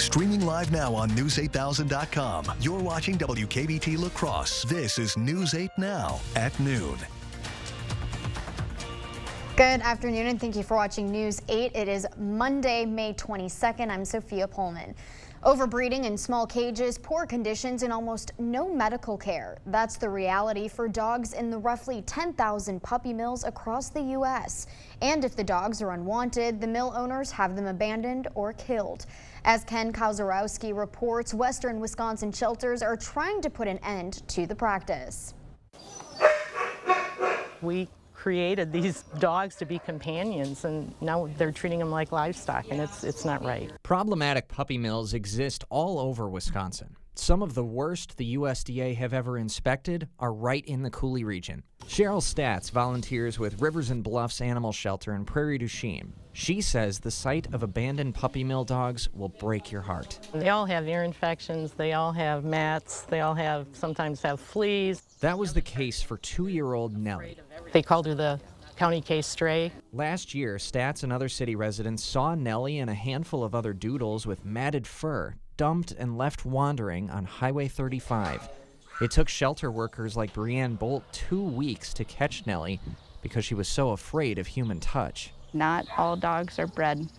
Streaming live now on News8000.com. You're watching WKBT La Crosse. This is News 8 Now at noon. Good afternoon and thank you for watching News 8. It is Monday, May 22nd. I'm Sophia Pullman. Overbreeding in small cages, poor conditions, and almost no medical care. That's the reality for dogs in the roughly 10,000 puppy mills across the U.S. And if the dogs are unwanted, the mill owners have them abandoned or killed. As Ken Kazarowski reports, Western Wisconsin shelters are trying to put an end to the practice. We created these dogs to be companions, and now they're treating them like livestock, and it's not right. Problematic puppy mills exist all over Wisconsin. Some of the worst the USDA have ever inspected are right in the Coulee region. Cheryl Statz volunteers with Rivers and Bluffs Animal Shelter in Prairie du Chien. She says the sight of abandoned puppy mill dogs will break your heart. They all have ear infections, they all have mats, they all sometimes have fleas. That was the case for 2-year-old Nellie. They called her the county case stray. Last year, Statz and other city residents saw Nellie and a handful of other doodles with matted fur dumped and left wandering on Highway 35. It took shelter workers like Brianne Bolt 2 weeks to catch Nellie because she was so afraid of human touch. Not all dogs are bred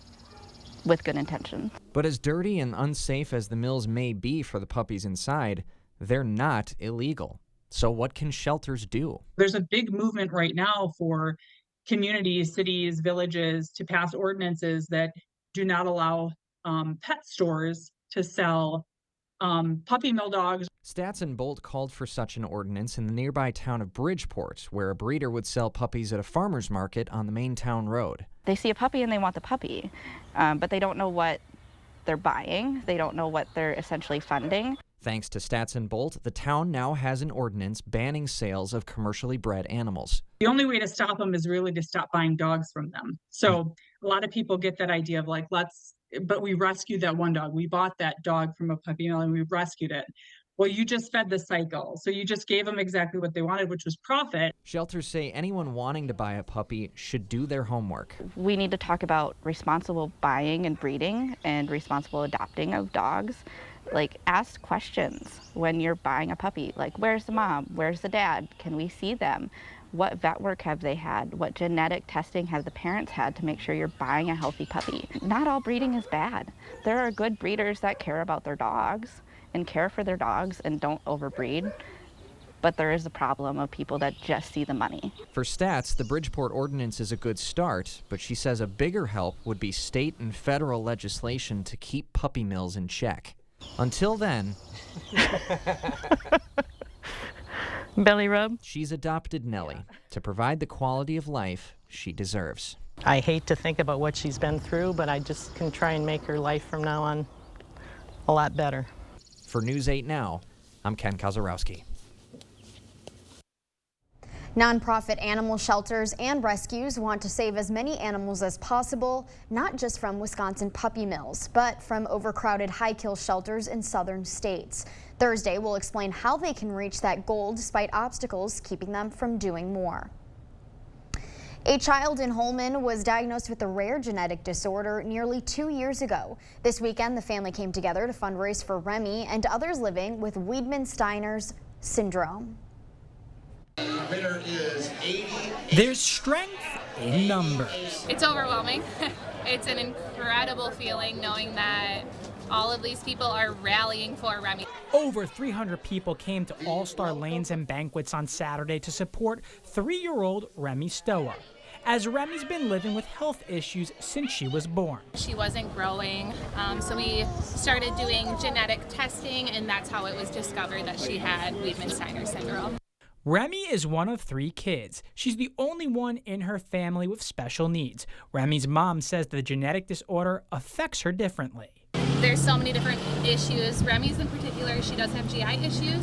with good intentions. But as dirty and unsafe as the mills may be for the puppies inside, they're not illegal. So what can shelters do? There's a big movement right now for communities, cities, villages to pass ordinances that do not allow pet stores to sell puppy mill dogs. Statz and Bolt called for such an ordinance in the nearby town of Bridgeport, where a breeder would sell puppies at a farmer's market on the main town road. They see a puppy and they want the puppy, but they don't know what they're buying. They don't know what they're essentially funding. Thanks to Statz and Bolt, the town now has an ordinance banning sales of commercially bred animals. The only way to stop them is really to stop buying dogs from them. So a lot of people get that idea of like, but we rescued that one dog. We bought that dog from a puppy mill and we rescued it. Well, you just fed the cycle. So you just gave them exactly what they wanted, which was profit. Shelters say anyone wanting to buy a puppy should do their homework. We need to talk about responsible buying and breeding and responsible adopting of dogs. Like, ask questions when you're buying a puppy. Like, where's the mom? Where's the dad? Can we see them? What vet work have they had? What genetic testing have the parents had to make sure you're buying a healthy puppy? Not all breeding is bad. There are good breeders that care about their dogs and care for their dogs and don't overbreed. But there is a problem of people that just see the money. For Statz, the Bridgeport ordinance is a good start, but she says a bigger help would be state and federal legislation to keep puppy mills in check. Until then, Belly rub. She's adopted Nellie to provide the quality of life she deserves. I hate to think about what she's been through, but I just can try and make her life from now on a lot better. For News 8 Now, I'm Ken Kazarowski. Nonprofit animal shelters and rescues want to save as many animals as possible, not just from Wisconsin puppy mills, but from overcrowded high-kill shelters in southern states. Thursday, we'll explain how they can reach that goal despite obstacles keeping them from doing more. A child in Holmen was diagnosed with a rare genetic disorder nearly 2 years ago. This weekend, the family came together to fundraise for Remy and others living with Wiedemann-Steiner's syndrome. Winner is 80. There's strength in numbers. It's overwhelming. It's an incredible feeling knowing that all of these people are rallying for Remy. Over 300 people came to All-Star Lanes and Banquets on Saturday to support 3-year-old Remy Stoa, as Remy's been living with health issues since she was born. She wasn't growing, so we started doing genetic testing, and that's how it was discovered that she had Wiedemann-Steiner syndrome. Remy is one of 3 kids. She's the only one in her family with special needs. Remy's mom says the genetic disorder affects her differently. There's so many different issues. Remy's in particular, she does have GI issues,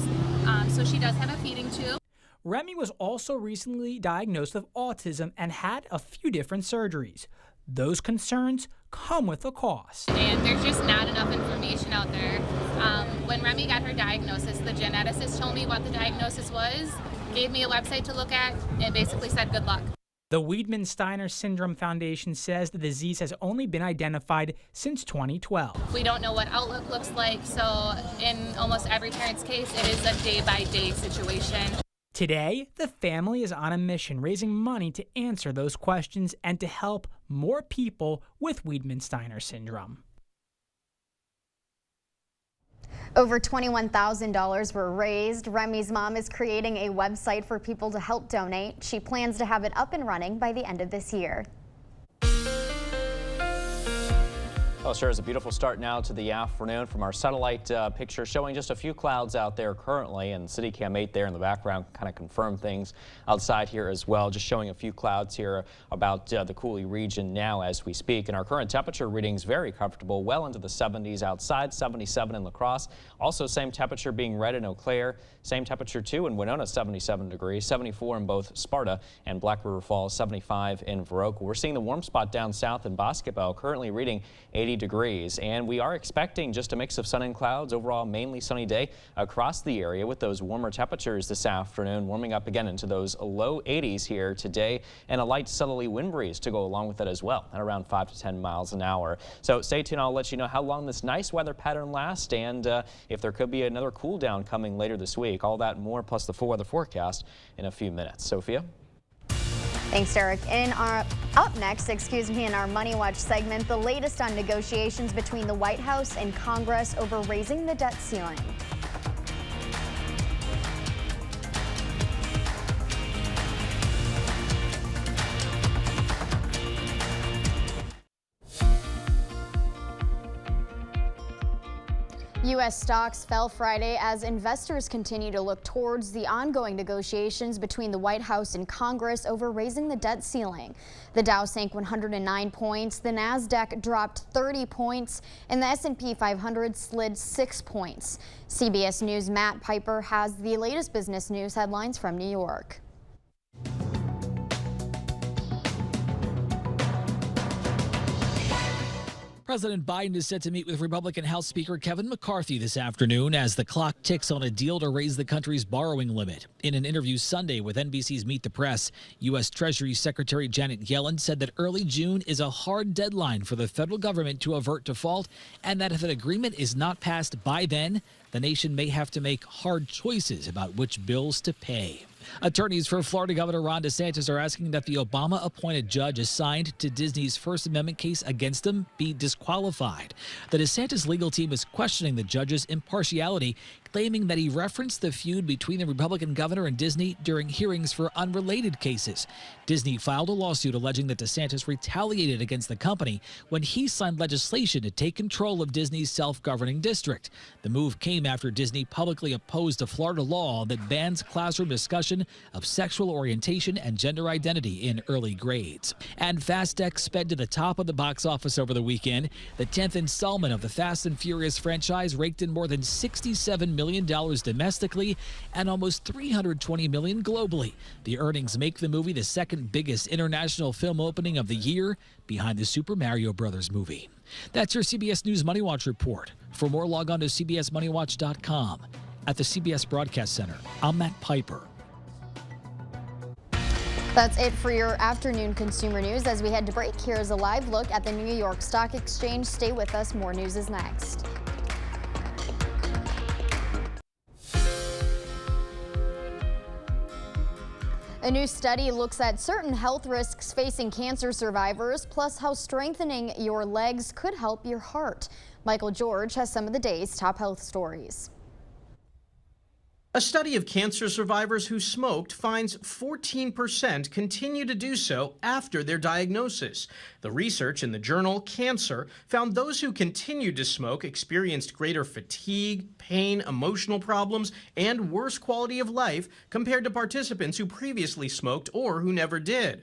so she does have a feeding tube. Remy was also recently diagnosed with autism and had a few different surgeries. Those concerns come with a cost. And there's just not enough information out there. When Remy got her diagnosis, the geneticist told me what the diagnosis was, gave me a website to look at, and basically said good luck. The Weidman-Steiner Syndrome Foundation says the disease has only been identified since 2012. We don't know what outlook looks like, so in almost every parent's case, it is a day-by-day situation. Today, the family is on a mission raising money to answer those questions and to help more people with Weidman-Steiner syndrome. Over $21,000 were raised. Remy's mom is creating a website for people to help donate. She plans to have it up and running by the end of this year. Well, sure is a beautiful start now to the afternoon from our satellite picture showing just a few clouds out there currently, and CityCam 8 there in the background kind of confirmed things outside here as well. Just showing a few clouds here about the Coulee region now as we speak. And our current temperature readings very comfortable, well into the 70s outside, 77 in La Crosse. Also same temperature being read in Eau Claire, same temperature too in Winona, 77 degrees, 74 in both Sparta and Black River Falls, 75 in Viroqua. We're seeing the warm spot down south in Basketball currently reading 80 degrees, and we are expecting just a mix of sun and clouds. Overall, mainly sunny day across the area with those warmer temperatures this afternoon, warming up again into those low 80s here today, and a light southerly wind breeze to go along with it as well at around 5 to 10 miles an hour. So stay tuned. I'll let you know how long this nice weather pattern lasts and if there could be another cool down coming later this week. All that and more, plus the full weather forecast in a few minutes. Sophia? Thanks, Derek. Up next, in our Money Watch segment, the latest on negotiations between the White House and Congress over raising the debt ceiling. U.S. stocks fell Friday as investors continue to look towards the ongoing negotiations between the White House and Congress over raising the debt ceiling. The Dow sank 109 points, the Nasdaq dropped 30 points, and the S&P 500 slid 6 points. CBS News' Matt Piper has the latest business news headlines from New York. President Biden is set to meet with Republican House Speaker Kevin McCarthy this afternoon as the clock ticks on a deal to raise the country's borrowing limit. In an interview Sunday with NBC's Meet the Press, U.S. Treasury Secretary Janet Yellen said that early June is a hard deadline for the federal government to avert default, and that if an agreement is not passed by then, the nation may have to make hard choices about which bills to pay. Attorneys for Florida Governor Ron DeSantis are asking that the Obama-appointed judge assigned to Disney's First Amendment case against him be disqualified. The DeSantis legal team is questioning the judge's impartiality, claiming that he referenced the feud between the Republican governor and Disney during hearings for unrelated cases. Disney filed a lawsuit alleging that DeSantis retaliated against the company when he signed legislation to take control of Disney's self-governing district. The move came after Disney publicly opposed a Florida law that bans classroom discussion of sexual orientation and gender identity in early grades. And Fast X sped to the top of the box office over the weekend. The 10th installment of the Fast and Furious franchise raked in more than $67 million domestically and almost $320 million globally. The earnings make the movie the second biggest international film opening of the year, behind the Super Mario Brothers movie. That's your CBS News Money Watch report. For more, log on to cbsmoneywatch.com. At the CBS Broadcast Center, I'm Matt Piper. That's it for your afternoon consumer news. As we head to break, here's a live look at the New York Stock Exchange. Stay with us. More news is next. A new study looks at certain health risks facing cancer survivors, plus how strengthening your legs could help your heart. Michael George has some of the day's top health stories. A study of cancer survivors who smoked finds 14% continue to do so after their diagnosis. The research in the journal Cancer found those who continued to smoke experienced greater fatigue, pain, emotional problems, and worse quality of life compared to participants who previously smoked or who never did.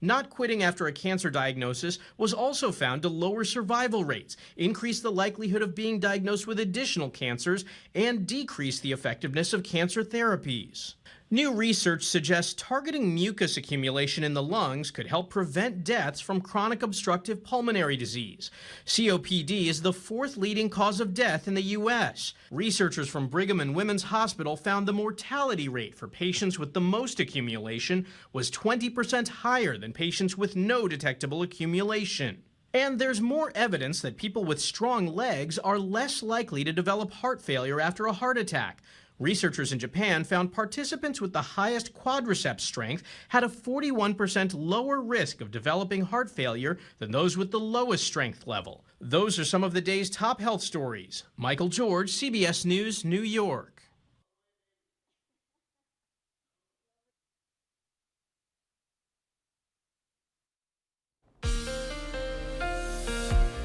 Not quitting after a cancer diagnosis was also found to lower survival rates, increase the likelihood of being diagnosed with additional cancers, and decrease the effectiveness of cancer therapies. New research suggests targeting mucus accumulation in the lungs could help prevent deaths from chronic obstructive pulmonary disease. COPD is the 4th leading cause of death in the U.S. Researchers from Brigham and Women's Hospital found the mortality rate for patients with the most accumulation was 20% higher than patients with no detectable accumulation. And there's more evidence that people with strong legs are less likely to develop heart failure after a heart attack. Researchers in Japan found participants with the highest quadriceps strength had a 41% lower risk of developing heart failure than those with the lowest strength level. Those are some of the day's top health stories. Michael George, CBS News, New York.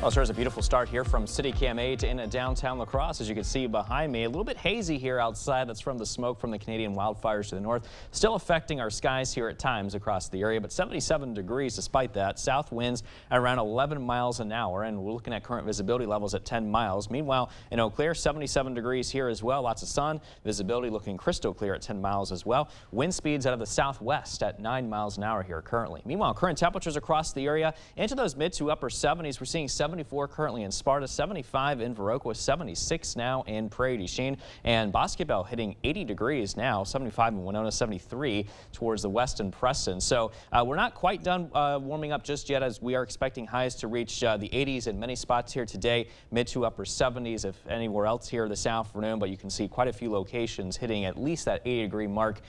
Well, there's a beautiful start here from City Cam 8 in downtown La Crosse. As you can see behind me, a little bit hazy here outside. That's from the smoke from the Canadian wildfires to the north. Still affecting our skies here at times across the area, but 77 degrees despite that. South winds at around 11 miles an hour, and we're looking at current visibility levels at 10 miles. Meanwhile, in Eau Claire, 77 degrees here as well. Lots of sun. Visibility looking crystal clear at 10 miles as well. Wind speeds out of the southwest at 9 miles an hour here currently. Meanwhile, current temperatures across the area into those mid to upper 70s. We're seeing 74 currently in Sparta, 75 in Viroqua, 76 now in Prairie du Chien, and Bosquebel hitting 80 degrees now, 75 in Winona, 73 towards the west in Preston. So we're not quite done warming up just yet, as we are expecting highs to reach the 80s in many spots here today, mid to upper 70s if anywhere else here this afternoon, but you can see quite a few locations hitting at least that 80-degree mark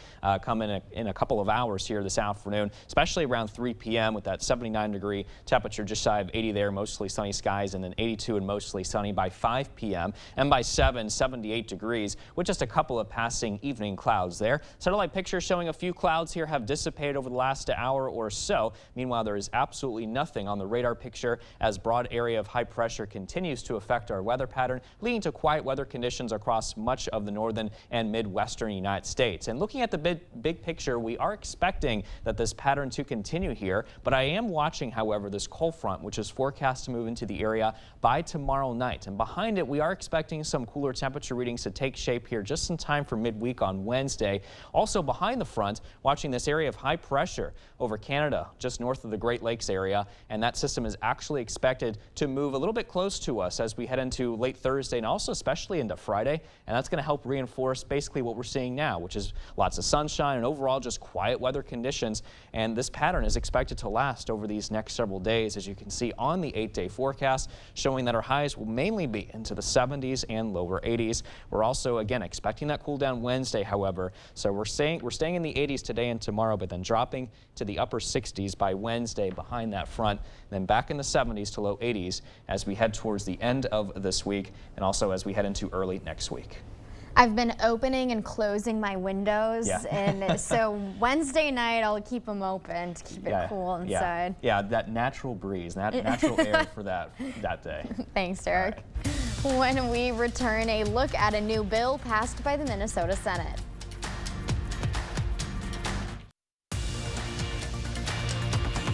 come in a couple of hours here this afternoon, especially around 3 p.m. with that 79-degree temperature just shy of 80 there, mostly sunny skies, and then 82 and mostly sunny by 5 p.m. and by 7, 78 degrees with just a couple of passing evening clouds there. Satellite pictures showing a few clouds here have dissipated over the last hour or so. Meanwhile, there is absolutely nothing on the radar picture as broad area of high pressure continues to affect our weather pattern, leading to quiet weather conditions across much of the northern and midwestern United States. And looking at the big picture, we are expecting that this pattern to continue here, but I am watching, however, this cold front, which is forecast to move into the area by tomorrow night. And behind it, we are expecting some cooler temperature readings to take shape here just in time for midweek on Wednesday. Also behind the front, watching this area of high pressure over Canada, just north of the Great Lakes area. And that system is actually expected to move a little bit close to us as we head into late Thursday and also especially into Friday. And that's going to help reinforce basically what we're seeing now, which is lots of sunshine and overall just quiet weather conditions. And this pattern is expected to last over these next several days, as you can see on the 8-day forecast, showing that our highs will mainly be into the 70s and lower 80s. We're also, again, expecting that cool down Wednesday, however. So we're staying in the 80s today and tomorrow, but then dropping to the upper 60s by Wednesday behind that front, then back in the 70s to low 80s as we head towards the end of this week and also as we head into early next week. I've been opening and closing my windows, and so Wednesday night I'll keep them open to keep it cool inside. Yeah, that natural breeze, natural air for that day. Thanks, Derek. Right. When we return, a look at a new bill passed by the Minnesota Senate.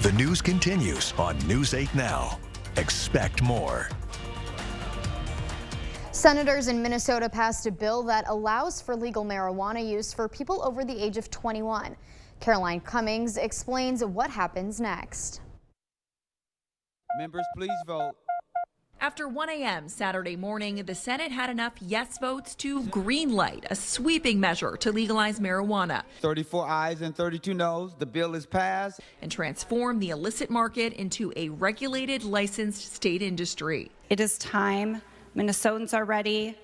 The news continues on News 8 Now. Expect more. Senators in Minnesota passed a bill that allows for legal marijuana use for people over the age of 21. Caroline Cummings explains what happens next. Members, please vote. After 1 a.m. Saturday morning, the Senate had enough yes votes to greenlight a sweeping measure to legalize marijuana. 34 ayes and 32 noes. The bill is passed. And transform the illicit market into a regulated, licensed state industry. It is time. Minnesotans are ready.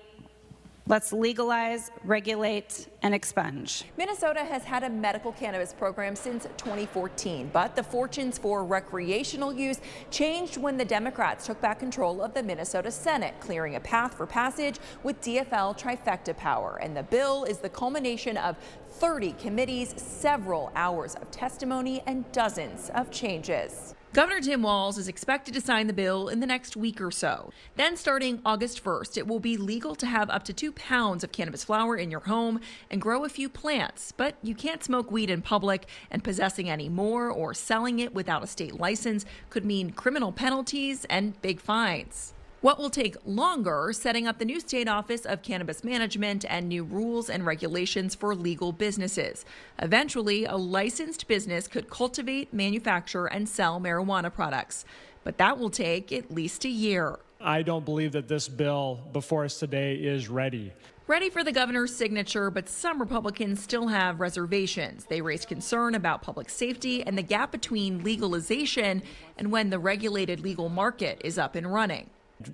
Let's legalize, regulate, and expunge. Minnesota has had a medical cannabis program since 2014, but the fortunes for recreational use changed when the Democrats took back control of the Minnesota Senate, clearing a path for passage with DFL trifecta power. And the bill is the culmination of 30 committees, several hours of testimony, and dozens of changes. Governor Tim Walz is expected to sign the bill in the next week or so. Then starting August 1st, it will be legal to have up to 2 pounds of cannabis flower in your home and grow a few plants. But you can't smoke weed in public, and possessing any more or selling it without a state license could mean criminal penalties and big fines. What will take longer, setting up the new state office of cannabis management and new rules and regulations for legal businesses. Eventually, a licensed business could cultivate, manufacture, and sell marijuana products. But that will take at least a year. I don't believe that this bill before us today is ready. Ready for the governor's signature, but some Republicans still have reservations. They raised concern about public safety and the gap between legalization and when the regulated legal market is up and running.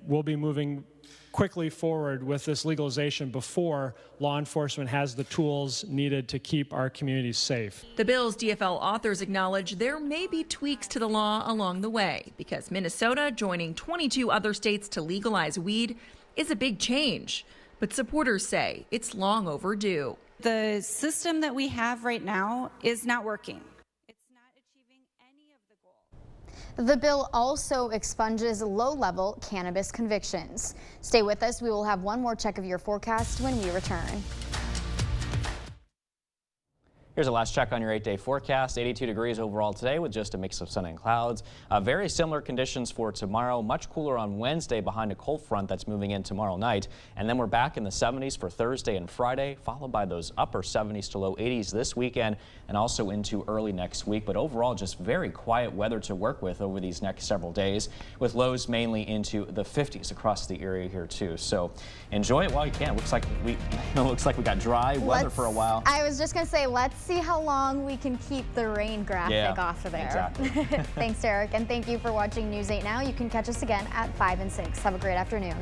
We'll be moving quickly forward with this legalization before law enforcement has the tools needed to keep our communities safe. The bill's DFL authors acknowledge there may be tweaks to the law along the way because Minnesota joining 22 other states to legalize weed is a big change. But supporters say it's long overdue. The system that we have right now is not working. It's not achieving any of the goals. The bill also expunges low-level cannabis convictions. Stay with us. We will have one more check of your forecast when we return. Here's a last check on your 8-day forecast. 82 degrees overall today with just a mix of sun and clouds. Very similar conditions for tomorrow. Much cooler on Wednesday behind a cold front that's moving in tomorrow night. And then we're back in the 70s for Thursday and Friday, followed by those upper 70s to low 80s this weekend and also into early next week. But overall, just very quiet weather to work with over these next several days, with lows mainly into the 50s across the area here too. So enjoy it while you can. Looks like we got dry weather for a while. I was just going to say, let's see how long we can keep the rain graphic off of there. Exactly. Thanks, Derek, and thank you for watching News 8 Now. You can catch us again at 5 and 6. Have a great afternoon.